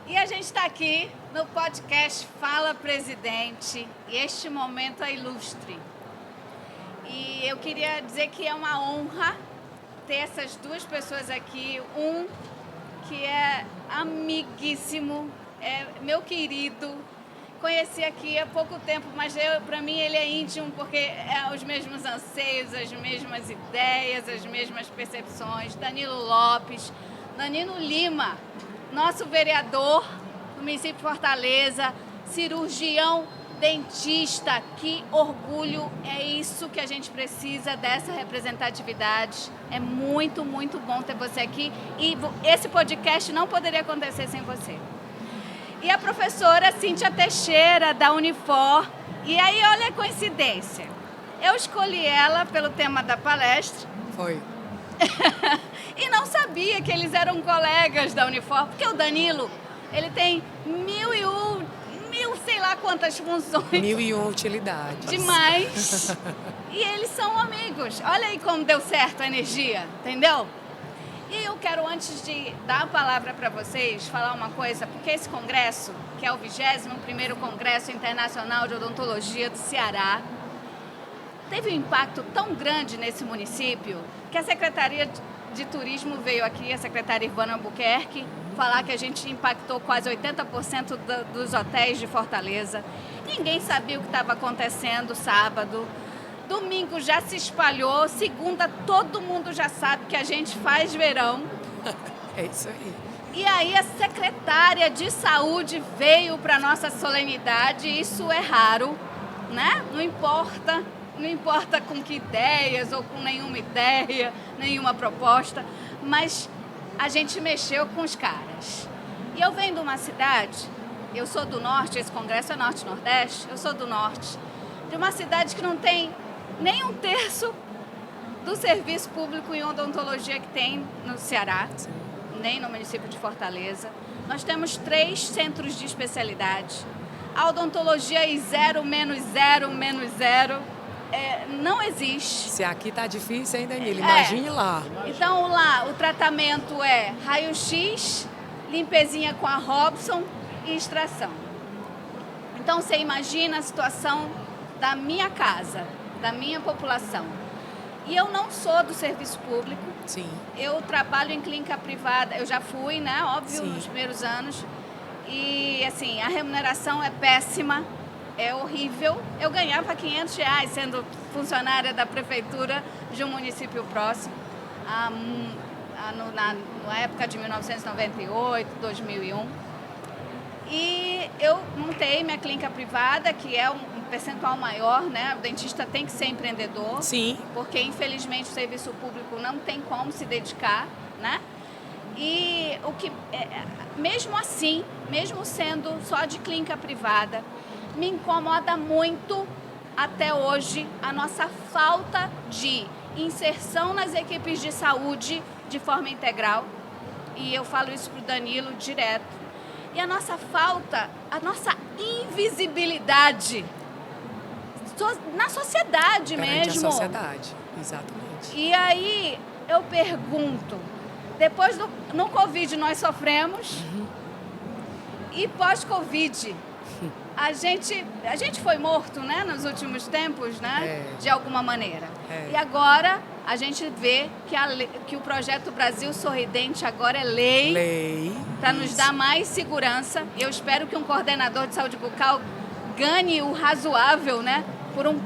E a gente está aqui no podcast Fala Presidente, e este momento é ilustre. E eu queria dizer que é uma honra ter essas duas pessoas aqui, um que é amiguíssimo, é meu querido, conheci aqui há pouco tempo, mas para mim ele é íntimo porque é os mesmos anseios, as mesmas ideias, as mesmas percepções. Danilo Lopes, Danilo Lima, nosso vereador do município de Fortaleza, cirurgião, dentista, que orgulho, é isso que a gente precisa, dessa representatividade. É muito, muito bom ter você aqui e esse podcast não poderia acontecer sem você. E a professora Cíntia Teixeira, da Unifor. E aí, olha a coincidência. Eu escolhi ela pelo tema da palestra. Foi. E não sabia que eles eram colegas da Unifor, porque o Danilo, ele tem mil sei lá quantas funções. 1001 utilidades. Demais. E eles são amigos. Olha aí como deu certo a energia, entendeu? E eu quero, antes de dar a palavra para vocês, falar uma coisa, porque esse congresso, que é o 21º Congresso Internacional de Odontologia do Ceará, teve um impacto tão grande nesse município que a Secretaria de Turismo veio aqui, a secretária Ivana Albuquerque, falar que a gente impactou quase 80% dos hotéis de Fortaleza. Ninguém sabia o que estava acontecendo sábado. Domingo já se espalhou, segunda todo mundo já sabe que a gente faz verão. É isso aí. E aí a secretária de saúde veio para a nossa solenidade, isso é raro, né? Não importa com que ideias ou com nenhuma ideia, nenhuma proposta, mas a gente mexeu com os caras. E eu venho de uma cidade, eu sou do norte, esse congresso é norte-nordeste, eu sou do norte, de uma cidade que não tem nem um terço do serviço público em odontologia que tem no Ceará, Sim. Nem no município de Fortaleza. Nós temos 3 centros de especialidade. A odontologia e 0, menos 0, menos 0 não existe. Se aqui tá difícil, hein, Danilo? Imagine lá. Então lá o tratamento é raio-x, limpezinha com a Robson e extração. Então você imagina a situação da minha casa, da minha população. E eu não sou do serviço público. Sim. Eu trabalho em clínica privada. Eu já fui, né? Óbvio, Sim. nos primeiros anos. E, assim, a remuneração é péssima, é horrível. Eu ganhava R$500 sendo funcionária da prefeitura de um município próximo, na época de 1998, 2001. E eu montei minha clínica privada, que é um percentual maior, né? O dentista tem que ser empreendedor. Sim. Porque, infelizmente, o serviço público não tem como se dedicar, né? E o que, mesmo assim, mesmo sendo só de clínica privada, me incomoda muito, até hoje, a nossa falta de inserção nas equipes de saúde de forma integral. E eu falo isso para o Danilo direto. E a nossa falta, a nossa invisibilidade na sociedade Perante mesmo. a sociedade, exatamente. E aí eu pergunto, depois no Covid nós sofremos, e pós-Covid a gente foi morto, né, nos últimos tempos, né, de alguma maneira. E agora a gente vê que o Projeto Brasil Sorridente agora é lei para nos dar mais segurança. Eu espero que um coordenador de saúde bucal ganhe o razoável, né?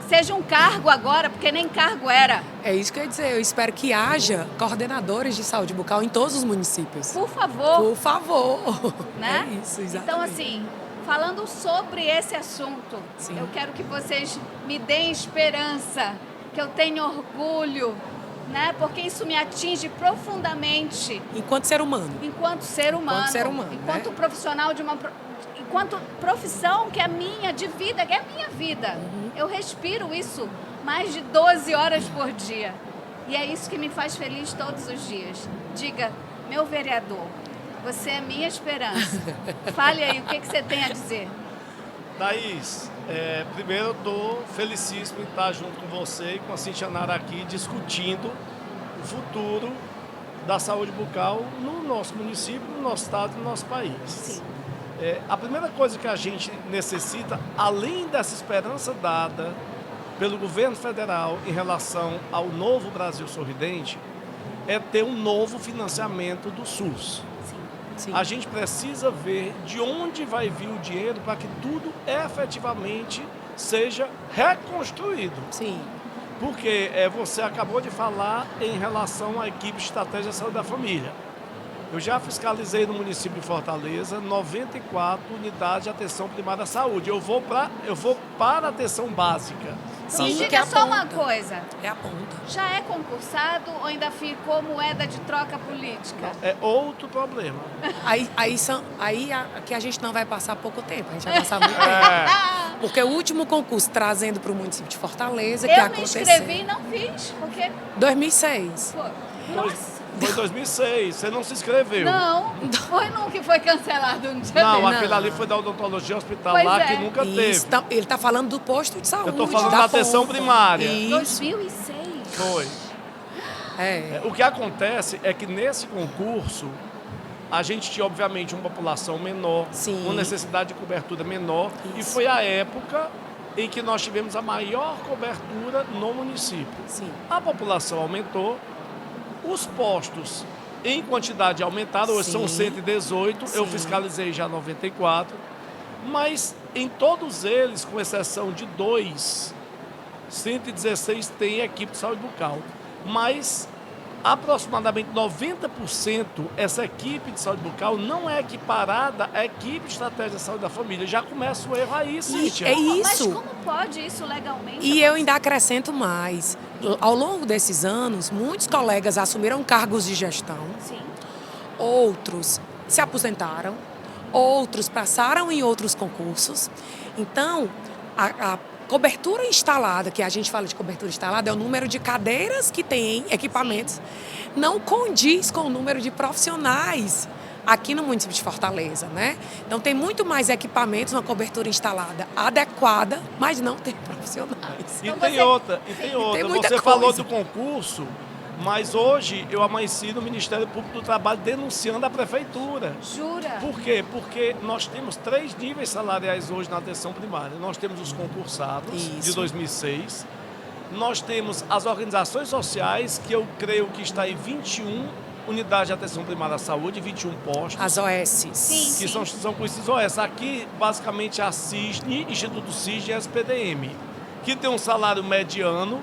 Seja um cargo agora, porque nem cargo era. É isso que eu ia dizer. Eu espero que haja coordenadores de saúde bucal em todos os municípios. Por favor. Por favor. Né? É isso, exatamente. Então, assim, falando sobre esse assunto, Sim. Eu quero que vocês me deem esperança, que eu tenha orgulho, né? Porque isso me atinge profundamente. Enquanto ser humano. Enquanto ser humano. Enquanto ser humano, enquanto né? profissional enquanto profissão que é minha, de vida, que é a minha vida. Eu respiro isso mais de 12 horas por dia. E é isso que me faz feliz todos os dias. Diga, meu vereador, você é minha esperança. Fale aí, o que você tem a dizer? Thaís, primeiro eu estou felicíssimo em estar junto com você e com a Cíntia Nara aqui discutindo o futuro da saúde bucal no nosso município, no nosso estado e no nosso país. Sim. A primeira coisa que a gente necessita, além dessa esperança dada pelo governo federal em relação ao novo Brasil Sorridente, é ter um novo financiamento do SUS. Sim. A gente precisa ver de onde vai vir o dinheiro para que tudo efetivamente seja reconstruído. Sim. Porque você acabou de falar em relação à equipe de estratégia de saúde da família. Eu já fiscalizei no município de Fortaleza 94 unidades de atenção primária à saúde. Eu vou para a atenção básica. Sim, Me que diga só uma aponta. coisa. É a ponta. Já é concursado ou ainda ficou moeda de troca política? É outro problema. Aqui a gente não vai passar pouco tempo, a gente vai passar muito tempo. Porque o último concurso trazendo para o município de Fortaleza, que Eu me aconteceu inscrevi e não fiz, porque... 2006. Pô, nossa, Foi em 2006, você não se inscreveu. não, foi num que foi cancelado um dia Não, desse. aquele ali foi da odontologia hospitalar Pois é. que nunca teve. Isso, ele está falando do posto de saúde. Eu tô falando da atenção ponta. primária. Isso. 2006. Foi. O que acontece é que nesse concurso, a gente tinha, obviamente, uma população menor, Sim. uma necessidade de cobertura menor, e Isso. foi a época em que nós tivemos a maior cobertura no município. Sim. A população aumentou, os postos em quantidade aumentaram, hoje são Sim. 118, eu Sim. fiscalizei já 94, mas em todos eles, com exceção de 2, 116 tem equipe de saúde bucal, mas aproximadamente 90% essa equipe de saúde bucal não é equiparada à equipe de estratégia de saúde da família. Já começa o erro aí, Cíntia. É Mas isso. como pode isso legalmente? E eu ainda acrescento mais. Ao longo desses anos, muitos colegas assumiram cargos de gestão, Sim. outros se aposentaram, outros passaram em outros concursos. Então, a cobertura instalada, que a gente fala de cobertura instalada, é o número de cadeiras que tem, equipamentos, não condiz com o número de profissionais aqui no município de Fortaleza, né? Então tem muito mais equipamentos, uma cobertura instalada adequada, mas não tem profissionais. E Então tem você- outra, Tem muita Você falou coisa. do concurso, mas hoje eu amanheci no Ministério Público do Trabalho denunciando a prefeitura. Jura? Por quê? Porque nós temos 3 níveis salariais hoje na atenção primária. Nós temos os concursados de Isso. 2006. Nós temos as organizações sociais, que eu creio que está em 21 unidades de atenção primária à saúde, 21 postos. As OS. Sim. Que são conhecidos OS. Aqui, basicamente, a CISNE, Instituto CISNE e a SPDM, que tem um salário mediano.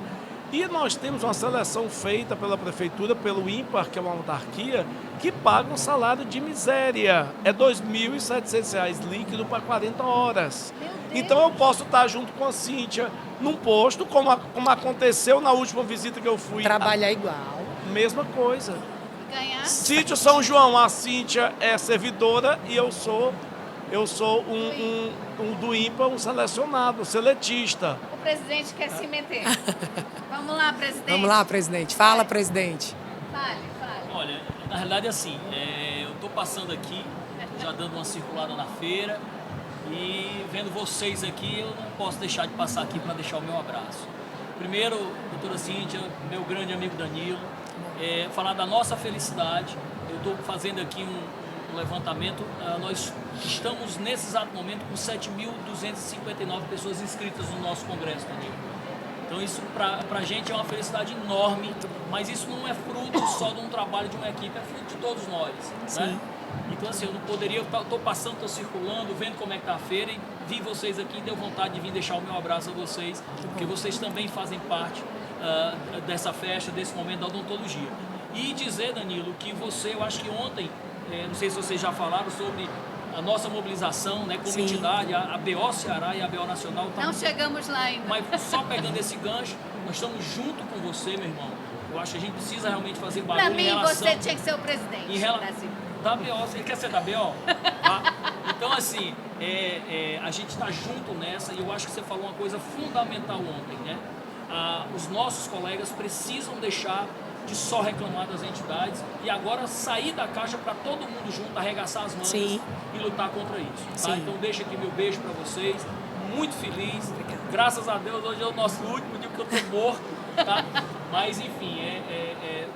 E nós temos uma seleção feita pela prefeitura, pelo INPAR, que é uma autarquia, que paga um salário de miséria. É R$ 2.700 líquido para 40 horas. Meu Deus. Então eu posso estar junto com a Cíntia num posto, como aconteceu na última visita que eu fui. Trabalhar igual. Mesma coisa. Ganhar? Sítio São João, a Cíntia é servidora e eu sou um do INPA, um selecionado, um seletista. O presidente quer se meter. Vamos lá, presidente. Vamos lá, presidente. Fala, presidente. Fale. Olha, na realidade assim, eu estou passando aqui, já dando uma circulada na feira e vendo vocês aqui, eu não posso deixar de passar aqui para deixar o meu abraço. Primeiro, doutora Cíntia, meu grande amigo Danilo, falar da nossa felicidade. Eu estou fazendo aqui um levantamento, nós estamos nesse exato momento com 7.259 pessoas inscritas no nosso congresso, Danilo. Então isso para a gente é uma felicidade enorme, mas isso não é fruto só de um trabalho de uma equipe, é fruto de todos nós. Sim. Né? Então assim, eu não poderia, estou passando, estou circulando, vendo como é que está a feira e vi vocês aqui e deu vontade de vir deixar o meu abraço a vocês, porque vocês também fazem parte dessa festa, desse momento da odontologia. E dizer, Danilo, que eu acho que ontem, não sei se vocês já falaram sobre a nossa mobilização, né, como Sim. entidade, a BO Ceará e a BO Nacional. Não chegamos lá ainda. Mas só pegando esse gancho, nós estamos junto com você, meu irmão. Eu acho que a gente precisa realmente fazer barulho Pra mim, em relação... você tinha que ser o presidente Em do relação Brasil. da BO, você quer ser da BO? Tá? Então, assim, a gente está junto nessa e eu acho que você falou uma coisa fundamental ontem, né? Os nossos colegas precisam deixar de só reclamar das entidades e agora sair da caixa para todo mundo junto, arregaçar as mangas Sim. e lutar contra isso. Tá? Sim. Então, deixa aqui meu beijo para vocês. Muito feliz. Graças a Deus, hoje é o nosso último dia que eu tô morto. Tá? Mas, enfim,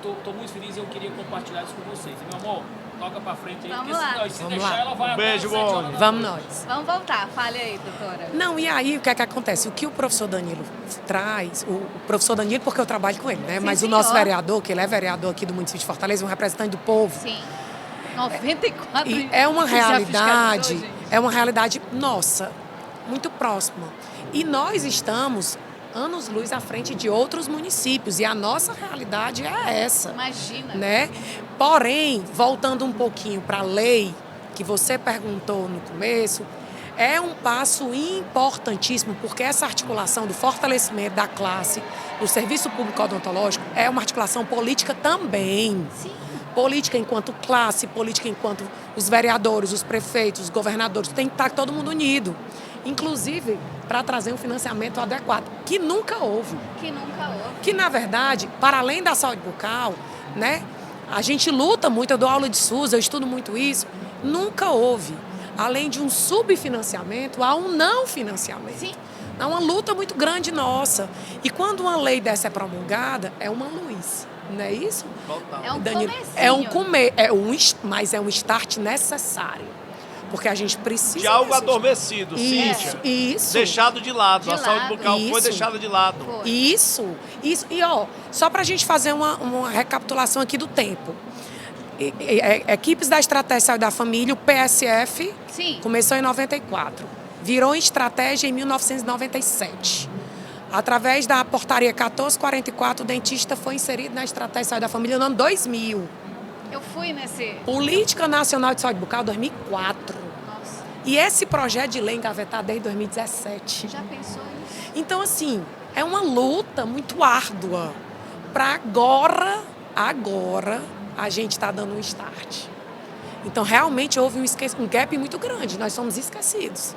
tô muito feliz e eu queria compartilhar isso com vocês. Meu amor, toca pra frente aí, Vamos porque lá. se Vamos deixar lá. ela vai Beijo, até às 7 horas Boni. da Vamos noite. nós. Vamos voltar. Fale aí, doutora. Não, e aí o que é que acontece? O que o professor Danilo traz, o professor Danilo, porque eu trabalho com ele, né? Sim, Mas senhor. o nosso vereador, que ele é vereador aqui do município de Fortaleza, um representante do povo, Sim. 94 e é uma já realidade, fiscalizou, gente. é uma realidade nossa, muito próxima. E nós estamos anos-luz à frente de outros municípios, e a nossa realidade é essa. Imagina. Né? Porém, voltando um pouquinho para a lei que você perguntou no começo, é um passo importantíssimo, porque essa articulação do fortalecimento da classe, do serviço público odontológico, é uma articulação política também. Sim. Política enquanto classe, política enquanto os vereadores, os prefeitos, os governadores, tem que estar todo mundo unido. Inclusive, para trazer um financiamento adequado, que nunca houve. Que nunca houve. Que, na verdade, para além da saúde bucal, né, a gente luta muito, eu dou aula de SUS, eu estudo muito isso, nunca houve. Além de um subfinanciamento, há um não financiamento. Sim. É uma luta muito grande nossa. E quando uma lei dessa é promulgada, é uma luz. Não é isso? É um Danilo? comecinho. Mas é um start necessário. Porque a gente precisa... De algo desse adormecido, Isso, Cíntia. isso. Deixado de lado. De A saúde lado. bucal foi Isso. deixada de lado. Foi. Isso. E, ó, só para a gente fazer uma recapitulação aqui do tempo. Equipes da Estratégia de Saúde da Família, o PSF, Sim. começou em 94. Virou em estratégia em 1997. Através da portaria 1444, o dentista foi inserido na Estratégia de Saúde da Família no ano 2000. Eu fui nesse... Política Nacional de Saúde Bucal, 2004. Nossa, E esse projeto de lei engavetado desde 2017. já pensou nisso? Então, assim, é uma luta muito árdua para agora, a gente está dando um start. Então, realmente houve um gap muito grande. Nós somos esquecidos.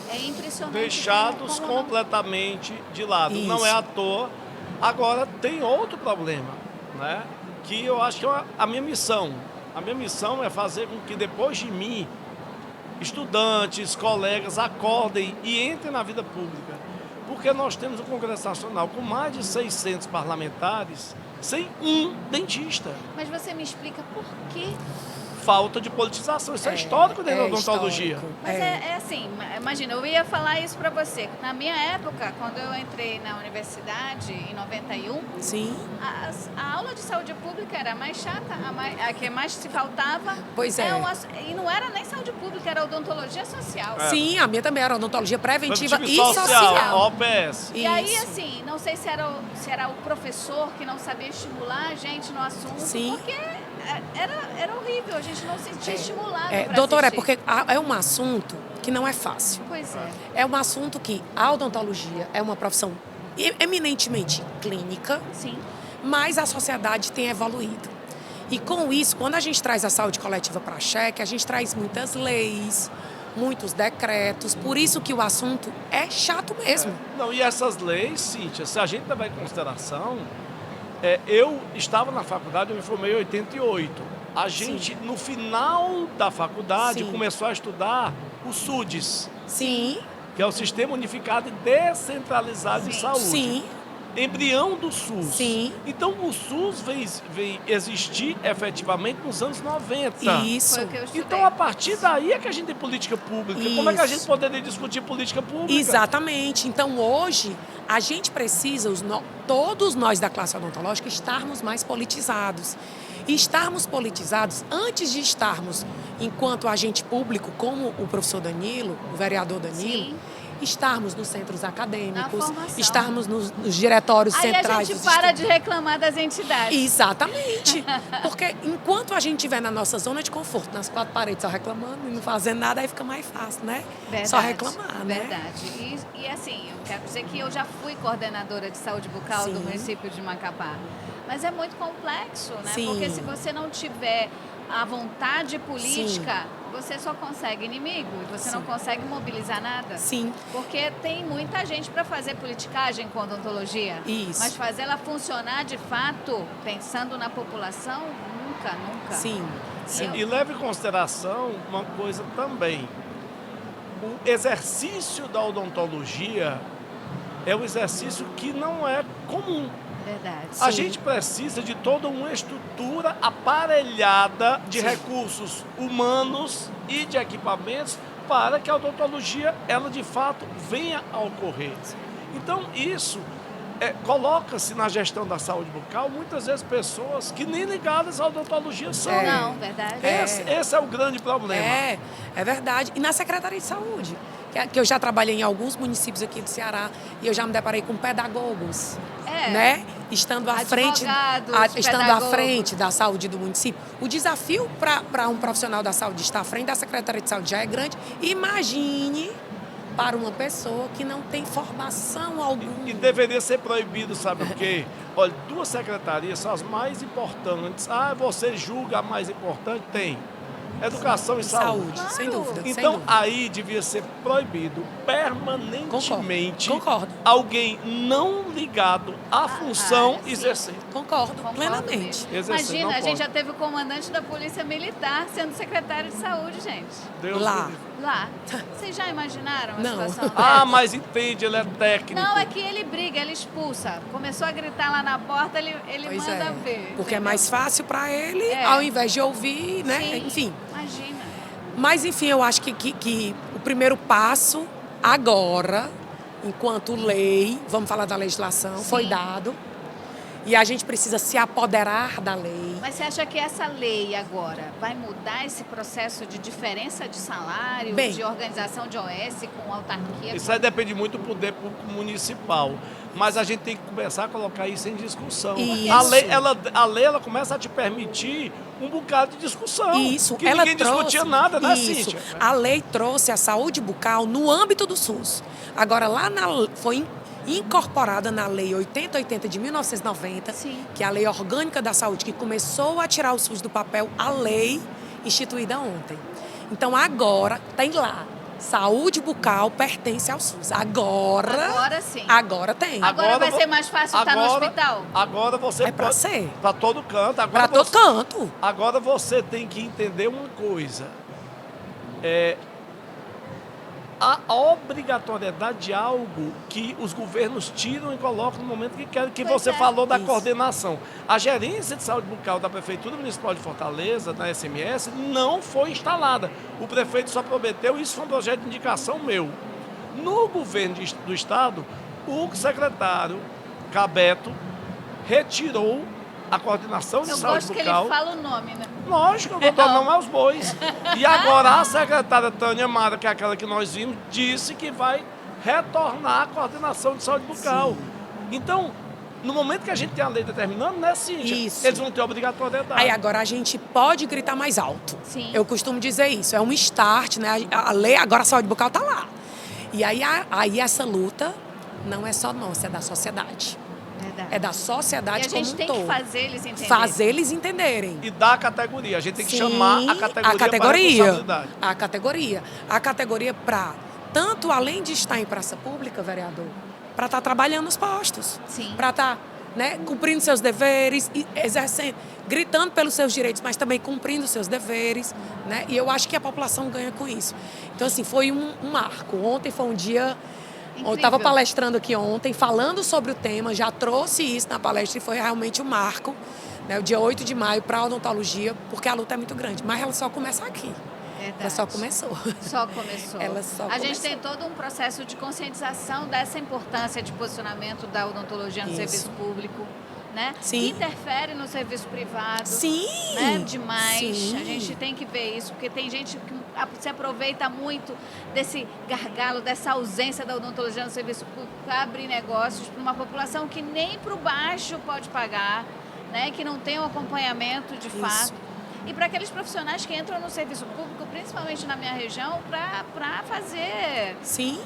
É impressionante. Deixados como não. completamente de lado. Isso. Não é à toa. Agora, tem outro problema, né? Que eu acho que é a minha missão. A minha missão é fazer com que depois de mim, estudantes, colegas acordem e entrem na vida pública. Porque nós temos um Congresso Nacional com mais de 600 parlamentares sem um dentista. Mas você me explica por quê? Falta de politização. Isso é histórico dentro da odontologia. histórico. Mas é assim, imagina, eu ia falar isso pra você. Na minha época, quando eu entrei na universidade, em 91, Sim. a aula de saúde pública era a mais chata, a que mais se faltava. Pois é. E não era nem saúde pública, era odontologia social. Sim, a minha também era odontologia preventiva e Preventivo social. OPS. E aí, Isso. assim, não sei se era o professor que não sabia estimular a gente no assunto, Sim. porque era horrível, a gente não se sentia estimulado pra Doutora, é assistir. porque é um assunto que não é fácil. Pois é. É um assunto que a odontologia é uma profissão eminentemente clínica, Sim. mas a sociedade tem evoluído. E com isso, quando a gente traz a saúde coletiva para a xeque, a gente traz muitas leis, muitos decretos, por isso que o assunto é chato mesmo. Não, e essas leis, Cíntia, se a gente levar em consideração, eu estava na faculdade, eu me formei em 88. A gente, no final da faculdade, Sim. começou a estudar o SUDES, Sim, que é o Sistema Unificado e Descentralizado de Sim. Saúde. sim, Embrião do SUS. Sim. Então, o SUS veio existir efetivamente nos anos 90. isso. Foi o que eu estudei. Então, a partir daí é que a gente tem política pública. Como é que a Isso. gente poderia discutir política pública? Exatamente. Então, hoje, a gente precisa, todos nós da classe odontológica, estarmos mais politizados. E estarmos politizados, antes de estarmos, enquanto agente público, como o professor Danilo, o vereador Danilo, Sim. estarmos nos centros acadêmicos, Na formação. estarmos nos diretórios Aí centrais a dos gente para estudos. de reclamar das entidades. Exatamente. Porque enquanto a gente estiver na nossa zona de conforto, nas quatro paredes, só reclamando e não fazendo nada, aí fica mais fácil, né? Verdade, Só reclamar, né? Verdade. E assim, eu quero dizer que eu já fui coordenadora de saúde bucal do Sim. município de Macapá. Mas é muito complexo, né? Sim. Porque se você não tiver a vontade política, você só consegue inimigo e você não Sim. consegue mobilizar nada. Sim. Porque tem muita gente para fazer politicagem com odontologia. Isso. Mas fazer ela funcionar de fato, pensando na população, nunca. Sim. Sim. E leve em consideração uma coisa também. O exercício da odontologia é um exercício que não é comum. Verdade. A Sim. gente precisa de toda uma estrutura aparelhada de recursos humanos e de equipamentos para que a odontologia, ela de fato venha a ocorrer. Então isso coloca-se na gestão da saúde bucal muitas vezes pessoas que nem ligadas à odontologia são. Não, verdade. Esse é o grande problema. É verdade. E na Secretaria de Saúde, que eu já trabalhei em alguns municípios aqui do Ceará e eu já me deparei com pedagogos, né? Estando à frente, da saúde do município. O desafio para um profissional da saúde estar à frente da Secretaria de Saúde já é grande. Imagine para uma pessoa que não tem formação alguma. E deveria ser proibido, sabe o quê? Olha, 2 secretarias são as mais importantes. Você julga a mais importante? Tem. Educação e saúde. Claro. Sem dúvida. Então, sem dúvida. aí devia ser proibido permanentemente Concordo. alguém não ligado à função sim. exercer. Concordo Concordo plenamente. mesmo. Exercer, Imagina, não a gente pode. já teve o comandante da Polícia Militar sendo secretário de saúde, gente. Deus Lá. me livre. Lá. Vocês já imaginaram a Não. situação Ah, dessa? mas entende, ele é técnico. Não, é que ele briga, ele expulsa. Começou a gritar lá na porta, ele Pois manda é. ver. Porque é entendeu? mais fácil para ele, É. ao invés de ouvir, né? Sim. Enfim. Imagina. Mas, enfim, eu acho que o primeiro passo agora, enquanto lei, vamos falar da legislação, foi dado. E a gente precisa se apoderar da lei. Mas você acha que essa lei agora vai mudar esse processo de diferença de salário, Bem. de organização de OS com autarquia? Isso aí depende muito do poder público municipal. Mas a gente tem que começar a colocar isso em discussão. Isso. A lei ela começa a te permitir um bocado de discussão. Isso, que ela ninguém trouxe, discutia nada, né, isso. Cíntia? A lei trouxe a saúde bucal no âmbito do SUS. Agora, foi incorporada na Lei 8080 de 1990, Sim. que é a Lei Orgânica da Saúde, que começou a tirar o SUS do papel, a lei instituída ontem. Então, agora, tem lá. Saúde bucal pertence ao SUS. Agora sim. Agora tem. Agora vai ser mais fácil estar no hospital? Agora você É pra ser. Para todo canto. Para todo canto. Agora você tem que entender uma coisa. A obrigatoriedade de algo que os governos tiram e colocam no momento que querem, que Pois você é. falou da Isso. coordenação. A gerência de saúde bucal da Prefeitura Municipal de Fortaleza, da SMS, não foi instalada. O prefeito só prometeu, isso foi um projeto de indicação meu. No governo do estado, o secretário Cabeto retirou a coordenação de Eu saúde gosto que ele bucal. fala o nome, né? Lógico, eu vou dar nome aos bois. E agora a secretária Tânia Mara, que é aquela que nós vimos, disse que vai retornar a coordenação de saúde bucal. Sim. Então, no momento que a gente tem a lei determinando, né, Cíntia? Isso. Eles vão ter obrigatoriedade. Aí agora a gente pode gritar mais alto. Sim. Eu costumo dizer isso. É um start, né? A lei, agora a saúde bucal está lá. E aí essa luta não é só nossa, é da sociedade. Verdade. É da sociedade E a gente como um tem todo. que fazer eles entenderem. Fazer eles entenderem. E da categoria. A gente tem que Sim, chamar a categoria para responsabilidade. A categoria. A categoria para, tanto além de estar em praça pública, vereador, para estar trabalhando nos postos. Sim. Para estar, né, cumprindo seus deveres, e exercendo, gritando pelos seus direitos, mas também cumprindo seus deveres. Né? E eu acho que a população ganha com isso. Então, assim, foi um marco. Ontem foi um dia... Eu estava Incrível. palestrando aqui ontem, falando sobre o tema, já trouxe isso na palestra e foi realmente um marco, né, o dia 8 de maio, para a odontologia, porque a luta é muito grande. Mas ela só começa aqui. Verdade. Ela só começou. Só começou. Ela só A gente começou. tem todo um processo de conscientização dessa importância de posicionamento da odontologia no Isso. serviço público, né? Sim. Que interfere no serviço privado. Sim! Né? Demais. Sim. A gente tem que ver isso, porque tem gente que se aproveita muito desse gargalo, dessa ausência da odontologia no serviço público para abrir negócios para uma população que nem para o baixo pode pagar, né? Que não tem um acompanhamento de fato. E para aqueles profissionais que entram no serviço público, principalmente na minha região, para fazer Sim.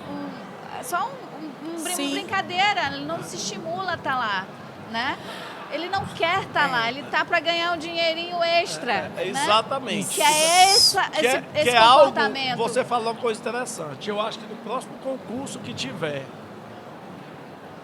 uma Sim. brincadeira, ele não se estimula a estar lá, né? Ele não quer estar lá, ele está para ganhar um dinheirinho extra. Né? Exatamente. Que é esse comportamento. Algo, você falou uma coisa interessante. Eu acho que no próximo concurso que tiver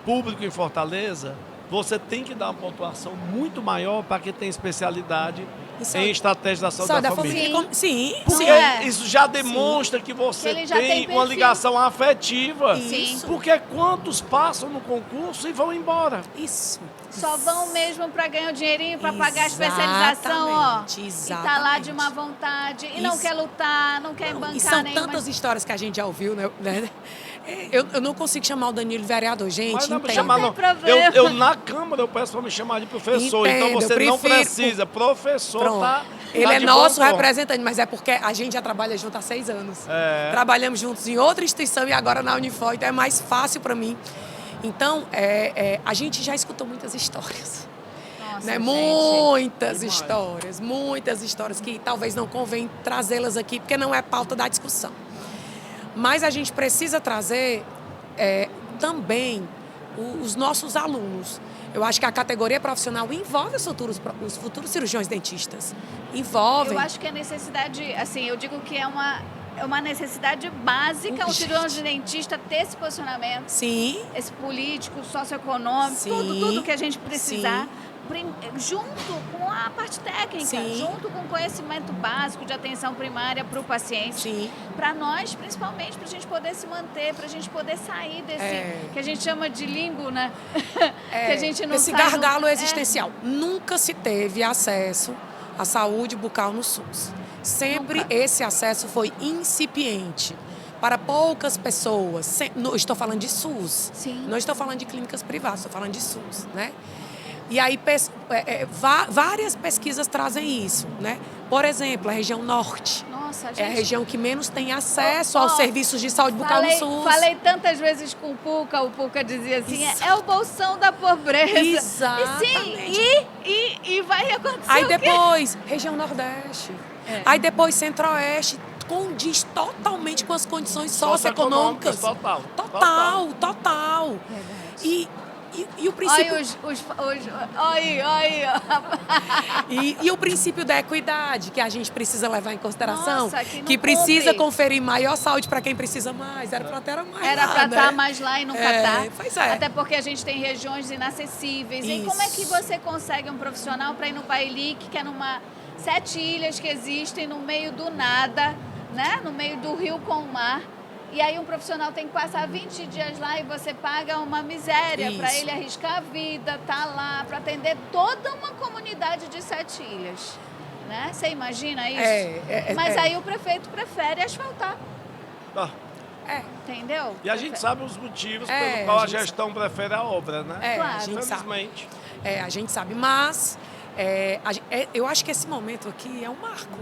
público em Fortaleza, você tem que dar uma pontuação muito maior para quem tem especialidade em estratégia da saúde da família. Sim, Porque sim. isso já demonstra que você Que ele já tem uma perfil. ligação afetiva. Isso. Porque quantos passam no concurso e vão embora? Isso. Só vão mesmo para ganhar o dinheirinho, para pagar a especialização, ó. Exatamente. E tá lá de má vontade, e não Isso. quer lutar, não quer bancar E são nenhuma... tantas histórias que a gente já ouviu, né? Eu não consigo chamar o Danilo de vereador, gente. Mas não me entenda. chamar, Não não. tem problema. Eu, na Câmara, eu peço para me chamar de professor. Entendo, Então você eu não prefiro- precisa. Professor Pronto. tá Ele tá é de nosso bom tom. representante, mas é porque a gente já trabalha junto há 6 anos. É. Trabalhamos juntos em outra instituição e agora na Unifor, então é mais fácil para mim. Então, a gente já escutou muitas histórias. Nossa, Né? gente. Muitas histórias que talvez não convém trazê-las aqui, porque não é pauta da discussão. Mas a gente precisa trazer também os nossos alunos. Eu acho que a categoria profissional envolve os futuros cirurgiões dentistas. Envolve. Eu acho que a necessidade, assim, eu digo que é uma necessidade básica um Urgente. cirurgião dentista ter esse posicionamento, Sim, esse político, socioeconômico, Sim. tudo que a gente precisar, Sim. junto com a parte técnica, Sim. junto com o conhecimento básico de atenção primária para o paciente. sim. Para nós, principalmente, para a gente poder se manter, para a gente poder sair desse, que a gente chama de limbo, né? Que a gente não Esse sai do- gargalo existencial. Nunca se teve acesso à saúde bucal no SUS. Sempre Nunca. esse acesso foi incipiente. Para poucas pessoas. Estou falando de SUS. Sim. Não estou falando de clínicas privadas, estou falando de SUS, né? E aí várias pesquisas trazem isso, né? Por exemplo, a região norte Nossa, gente. é a região que menos tem acesso Ó, aos serviços de saúde bucal no SUS. Falei tantas vezes com o Puca dizia assim, é o bolsão da pobreza. Exatamente. E sim, e vai acontecer Aí o quê? depois, região Nordeste. Aí depois, Centro-Oeste. Condiz totalmente com as condições socioeconômicas. Total. Total. Verdade. E o princípio... Olha, E o princípio da equidade, que a gente precisa levar em consideração, Nossa, que não que precisa cumpre. conferir maior saúde para quem precisa mais. Era para ter mais Era lá, para né? estar mais lá e nunca tá. Pois é. Até porque a gente tem regiões inacessíveis. E Isso. como é que você consegue um profissional para ir no Bailique, que é numa 7 ilhas que existem no meio do nada, né? No meio do rio com o mar. E aí um profissional tem que passar 20 dias lá e você paga uma miséria para Isso. ele arriscar a vida, tá lá, para atender toda uma comunidade de 7 ilhas. Né? Você imagina isso? Mas aí o prefeito prefere asfaltar, Ah, entendeu? E a gente sabe os motivos É, pelo qual a a gente gestão prefere a obra, né? Claro. A gente sabe. Infelizmente. A gente sabe. Mas eu acho que esse momento aqui é um marco.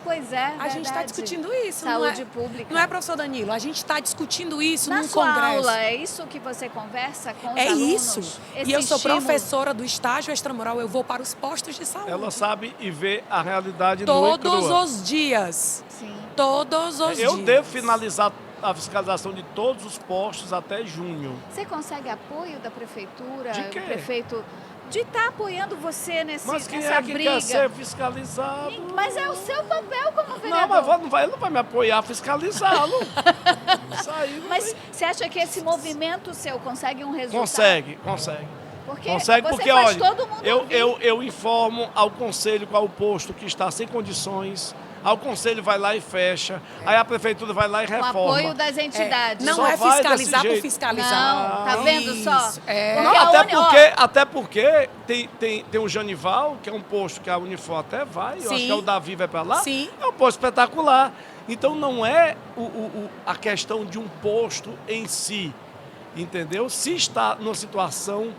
Pois é, A gente está verdade. discutindo isso. Saúde não pública. Não é, professor Danilo? A gente está discutindo isso Na num sua congresso. aula, é isso que você conversa com os É alunos? isso. Esse E eu sou estímulo? professora do estágio extramural. Eu vou para os postos de saúde. Ela sabe e vê a realidade nua e Todos crua. os dias. Sim. Todos os dias. Eu devo finalizar a fiscalização de todos os postos até junho. Você consegue apoio da prefeitura? De quê? Do prefeito? De estar apoiando você Mas quem nessa é que briga. quer ser fiscalizado? Mas é o seu papel como Não, vereador. mas ele não vai me apoiar a fiscalizá-lo. Isso aí não Mas tem- você acha que esse movimento seu consegue um resultado? Consegue. Porque Consegue você porque, faz olha, todo mundo eu, ouvir. eu informo ao conselho qual o posto que está sem condições, aí o conselho vai lá e fecha, aí a prefeitura vai lá e Com reforma. apoio das entidades. Não Só é vai fiscalizar desse por jeito. fiscalizar. Não, tá vendo só? Isso, Não, Porque a até porque tem o Janival, que é um posto que a Unifor até vai, eu acho Sim. que é o Davi vai para lá, Sim. é um posto espetacular. Então não é a questão de um posto em si, entendeu? Se está numa situação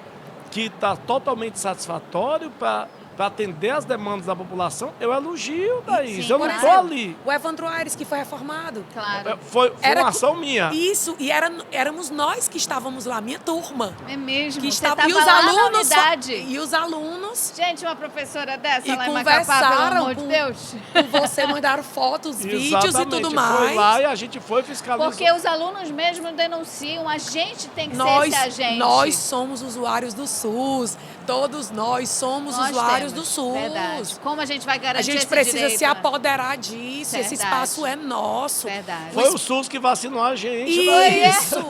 que está totalmente satisfatório para atender as demandas da população, eu elogio, Thaís. Sim, Eu não por estou exemplo, ali. O Evandro Aires, que foi reformado. Claro. Foi Era uma co- ação minha. Isso, e éramos nós que estávamos lá, minha turma. É mesmo. Que Você estava, estava e os lá na alunos. unidade. E os alunos Gente, uma professora dessa E lá em Macapá, pelo conversaram amor de com- Deus. com você, mandaram fotos, vídeos e Exatamente. tudo Foi mais. lá e a gente foi fiscalizar. Porque os alunos mesmo denunciam, a gente tem que ser Nós, esse agente. nós somos usuários do SUS. Todos nós somos Nós usuários temos, do SUS. Verdade. Como a gente vai A garantir gente esse precisa direito, se né? apoderar disso. Esse Verdade. espaço é nosso. Verdade. Foi o SUS que vacinou a gente. Isso!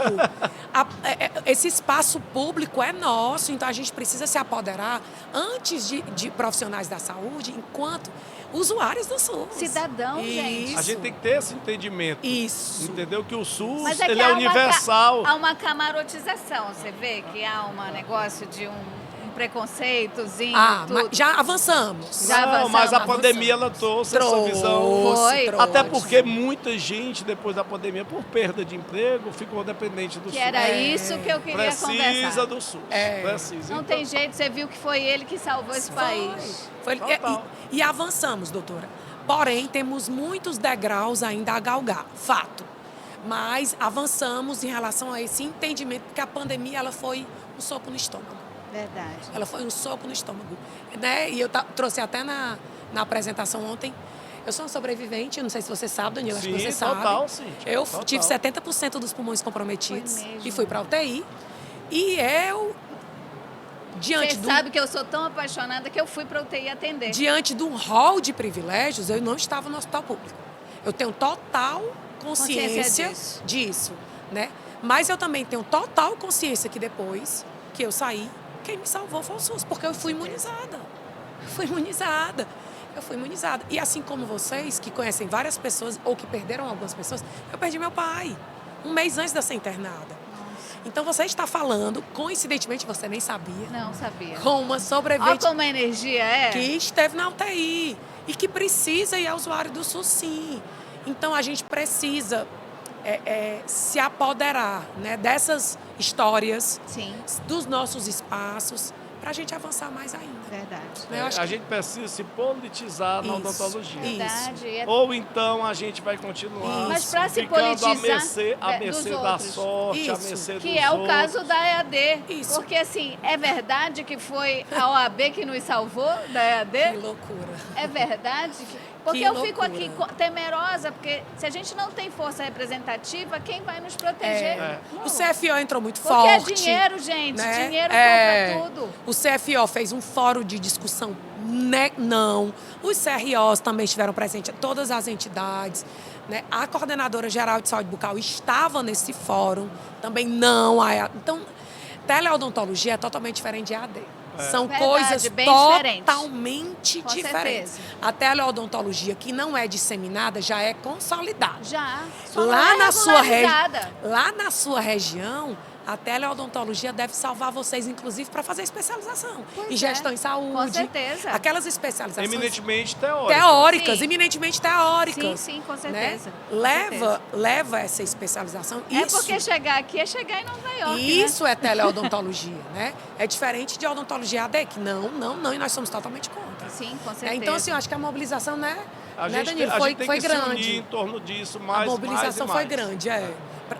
Esse espaço público é nosso, então a gente precisa se apoderar antes de profissionais da saúde, enquanto usuários do SUS. Cidadão, gente. A gente tem que ter esse entendimento. Isso. Entendeu? Que o SUS, Mas é que ele é há universal. há uma camarotização, você vê que há um negócio de um preconceitozinho, Ah, tudo. mas já avançamos. Já Não, mas a avançamos. pandemia ela trouxe essa visão. Foi. Até porque muita gente, depois da pandemia, por perda de emprego, ficou dependente do Que SUS. era isso que eu queria Precisa conversar. do SUS. É. Precisa. Não Então, tem jeito, você viu que foi ele que salvou esse país. Foi, Total. e avançamos, doutora. Porém, temos muitos degraus ainda a galgar, fato. Mas avançamos em relação a esse entendimento, porque a pandemia ela foi um soco no estômago. Verdade. Ela foi um soco no estômago. Né? E eu trouxe até na apresentação ontem. Eu sou uma sobrevivente, eu não sei se você sabe, Danilo, acho que Sim, você sabe. total, sim, Eu total. tive 70% dos pulmões comprometidos Foi mesmo. e fui para UTI. E eu, diante Você sabe que eu sou tão apaixonada que eu fui para UTI atender. diante de um rol de privilégios, eu não estava no hospital público. Eu tenho total consciência Consciência disso, né? Mas eu também tenho total consciência que depois que eu saí, quem me salvou foi o SUS, porque eu fui imunizada. Eu fui imunizada. E assim como vocês, que conhecem várias pessoas, ou que perderam algumas pessoas, eu perdi meu pai, um mês antes de eu ser internada. Então você está falando, coincidentemente, você nem sabia, Não sabia. com uma Olha sobrevivente como a energia é. que esteve na UTI e que precisa e é usuário do SUS, sim. Então, a gente precisa se apoderar, né, dessas histórias, Sim, dos nossos espaços, para a gente avançar mais ainda. verdade. Eu acho a que- gente precisa se politizar na Isso, odontologia. isso. Verdade. É- Ou então a gente vai continuar Mas pra se ficando politizar, à mercê dos da outros. sorte, à Isso. mercê Que dos é o outros. caso da EAD. Isso. Porque, assim, é verdade que foi a OAB que nos salvou da Que EAD? loucura. É verdade? Porque Que eu fico loucura. aqui temerosa, porque se a gente não tem força representativa, quem vai nos proteger? É. Não. O CFO entrou muito Porque forte. é dinheiro, gente. né? Dinheiro É. compra tudo. O CFO fez um fórum de discussão, né? Não. Os CROs também estiveram presentes, todas as entidades. Né? A Coordenadora Geral de Saúde Bucal estava nesse fórum, também não. Então, teleodontologia é totalmente diferente de EAD. São Verdade, coisas bem diferente. totalmente Com diferentes. certeza. A teleodontologia, que não é disseminada, já é consolidada. Já. Só não Lá é na sua regularizada. Lá na sua região, a teleodontologia deve salvar vocês, inclusive, para fazer especialização. Pois em é, gestão em saúde. com certeza. Aquelas especializações Eminentemente teórico. teóricas, Sim. eminentemente teóricas. Sim, com né? certeza. com Leva essa especialização. É porque chegar aqui é chegar em Nova York, Isso é teleodontologia, né? É diferente de odontologia AD, que não, e nós somos totalmente contra. né? Sim, com Né? certeza. Então, assim, eu acho que a mobilização, né, A né gente, Danilo, a foi, gente tem foi que se unir grande. em torno disso, A mais mobilização mais foi e mais. grande, é.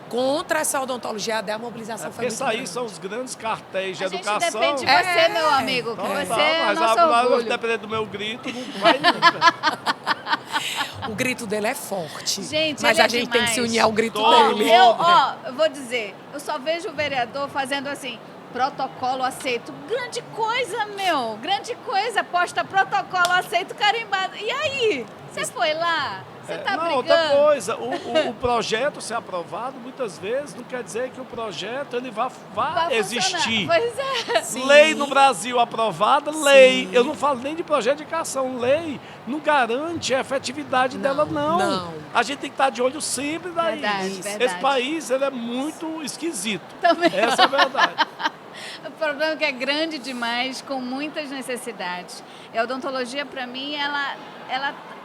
Contra essa odontologia AD, a mobilização foi Porque muito isso aí grande. são os grandes cartéis de a gente educação. depende de você, meu amigo. Que Total, você é mas nosso agora, orgulho. dependendo do meu grito, não vai nunca. O grito dele é forte. Gente, mas ele a é gente tem que se demais. unir ao grito Todo dele. Eu vou dizer, eu só vejo o vereador fazendo assim, protocolo aceito. Grande coisa, meu. Grande coisa. Posta protocolo aceito carimbado. E aí? Você foi lá? Você tá Não, outra brigando? coisa, o projeto ser aprovado, muitas vezes, não quer dizer que o projeto ele vá Vai existir. funcionar. Pois é. Sim. Lei no Brasil aprovada, lei. Sim. Eu não falo nem de projeto de educação. Lei não garante a efetividade dela, não. não. A gente tem que estar de olho sempre daí. Verdade, Esse verdade. país ele é muito esquisito. Também. Essa é a verdade. O problema é que é grande demais, com muitas necessidades. E a odontologia, para mim, ela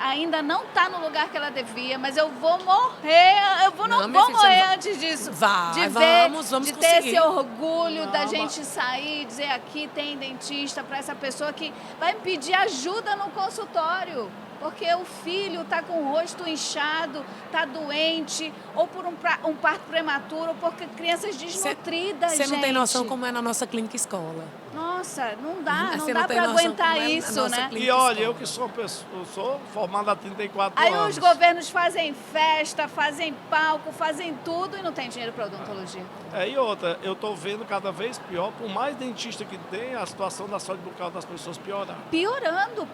ainda não está no lugar que ela devia, mas eu vou morrer, não minha vou filha, morrer você não antes disso. Vai, de ver, vamos de ter conseguir. esse orgulho da Não, gente sair e dizer aqui tem dentista para essa pessoa que vai me pedir ajuda no consultório. Porque o filho está com o rosto inchado, está doente, ou por um parto prematuro, ou porque crianças desnutridas, Você não tem gente. noção como é na nossa clínica escola. Nossa, não dá, Você não dá tem para noção aguentar como é na isso, nossa né? clínica. E olha, eu que sou uma pessoa, eu sou formado há 34 Aí anos. os governos fazem festa, fazem palco, fazem tudo e não tem dinheiro para odontologia. E outra, eu estou vendo cada vez pior, por mais dentista que tem, a situação da saúde bucal das pessoas piorar.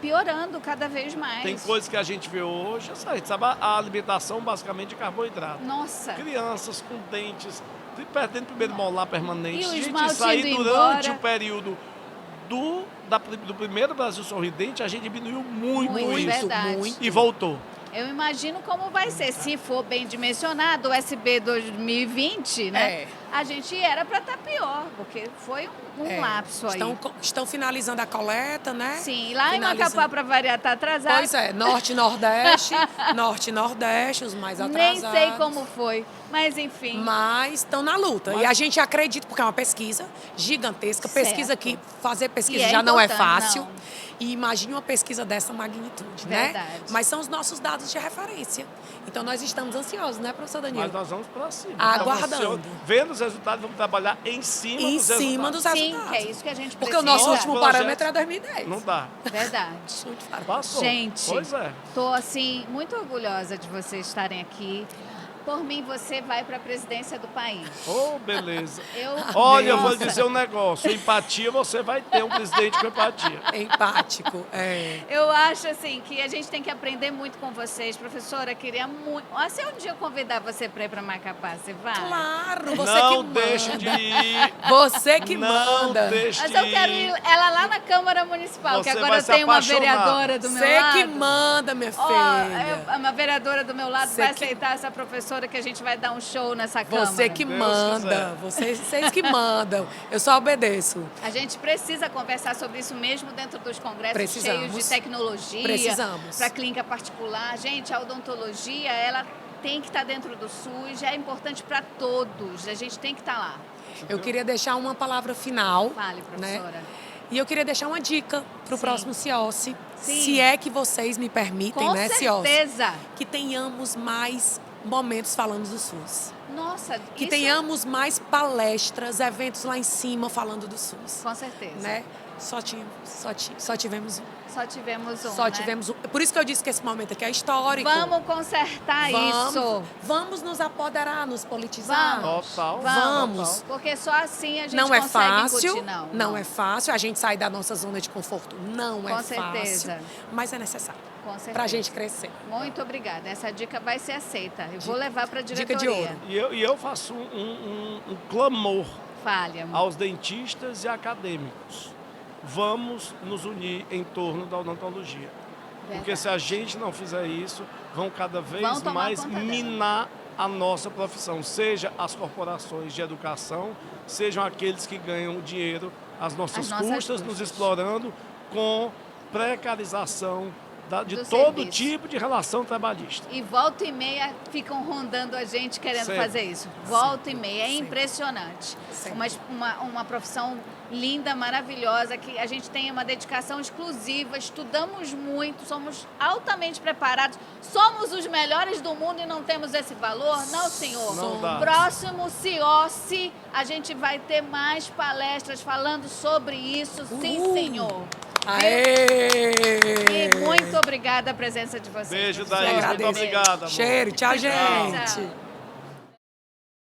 Piorando cada vez mais. Tem coisas que a gente vê hoje, a gente sabe a alimentação basicamente de carboidrato. Nossa, Crianças com dentes, perdendo primeiro molar permanente. E o Gente, esmalte isso aí indo durante embora. o período do primeiro Brasil Sorridente, a gente diminuiu muito, Muito, isso. verdade. muito. E voltou. eu imagino como vai ser. Se for bem dimensionado, o SB 2020, né? É. a gente era para estar pior, porque foi um lapso aí. Estão finalizando a coleta, né? Sim, lá em Finalizando. Macapá, para variar, está atrasado. Pois é, Norte e Nordeste, Norte e Nordeste, os mais atrasados. Nem sei como foi, mas enfim. Mas estão na luta. E a gente acredita, porque é uma pesquisa gigantesca. Pesquisa Certo. que fazer pesquisa E é já não é importante, fácil. não. E imagine uma pesquisa dessa magnitude, Verdade. né? Mas são os nossos dados de referência. Então nós estamos ansiosos, né, professor Danilo? Mas nós vamos para cima. Aguardando. Então, vendo os resultados, vamos trabalhar em cima Em dos cima resultados. dos Sim, resultados. que é isso que a gente Porque precisa. o nosso Nosso último projeto parâmetro é 2010. Não dá. Verdade. Muito fácil. Passou. Gente, Pois é. tô assim muito orgulhosa de vocês estarem aqui. Por mim, você vai para a presidência do país. Oh, beleza. Eu, Olha, eu vou Nossa, lhe dizer um negócio. Empatia, você vai ter um presidente com empatia. Empático. Eu acho assim que a gente tem que aprender muito com vocês. Professora, queria muito. Se um dia eu convidar você para ir para Macapá, você vai? Claro, você Não que manda. deixe de ir. Você que Não manda. deixe Mas de eu quero ir ela lá na Câmara Municipal, que Você agora vai eu se tenho uma apaixonar. vereadora do meu Você lado. que manda, minha Ó, filha. uma vereadora do meu lado Você vai que- aceitar essa professora que a gente vai dar um show nessa Câmara. Você que Deus manda. Vocês que mandam. Eu só obedeço. A gente precisa conversar sobre isso mesmo dentro dos congressos Precisamos. cheios de tecnologia. Precisamos. Para clínica particular. Gente, a odontologia, ela tem que estar dentro do SUS, é importante para todos. A gente tem que estar lá. Eu queria deixar uma palavra final. Fale, professora. Né? E eu queria deixar uma dica para o Sim. próximo CIOSSE. Sim. Se é que vocês me permitem, Com né, CIOSSE? certeza. Que tenhamos mais momentos falando do SUS. Nossa, Que isso tenhamos mais palestras, eventos lá em cima falando do SUS. com certeza. Né? Só tivemos um. Só tivemos um, Só né? tivemos um. Por isso que eu disse que esse momento aqui é histórico. Vamos consertar isso. Vamos nos apoderar, nos politizar. Vamos. Total. Vamos. Porque só assim a gente Não é consegue fácil, incutir, não é fácil. A gente sair da nossa zona de conforto não é Com fácil. certeza. Mas é necessário Com certeza. para a gente crescer. Muito obrigada. Essa dica vai ser aceita. Eu vou levar para a Dica diretoria. de ouro. E eu faço um clamor Fale, amor. aos dentistas e acadêmicos. Vamos nos unir em torno da odontologia. Porque Verdade. se a gente não fizer isso, vão cada vez Vão tomar mais conta dela. minar a nossa profissão, seja as corporações de educação, sejam aqueles que ganham dinheiro às nossas custas, nos explorando com precarização de Do todo serviço. tipo de relação trabalhista. E volta e meia ficam rondando a gente querendo Sempre. fazer isso. Volta e meia. É Sempre. impressionante. Sempre. Uma profissão linda, maravilhosa, que a gente tem uma dedicação exclusiva, estudamos muito, somos altamente preparados, somos os melhores do mundo e não temos esse valor? Não, senhor. Não dá. Próximo CIOSSE, a gente vai ter mais palestras falando sobre isso, sim, senhor. Aê! E muito obrigada a presença de vocês. Beijo, professora. Daís. Muito agradeço. obrigado, amor. Cheiro, tchau, gente. Tchau.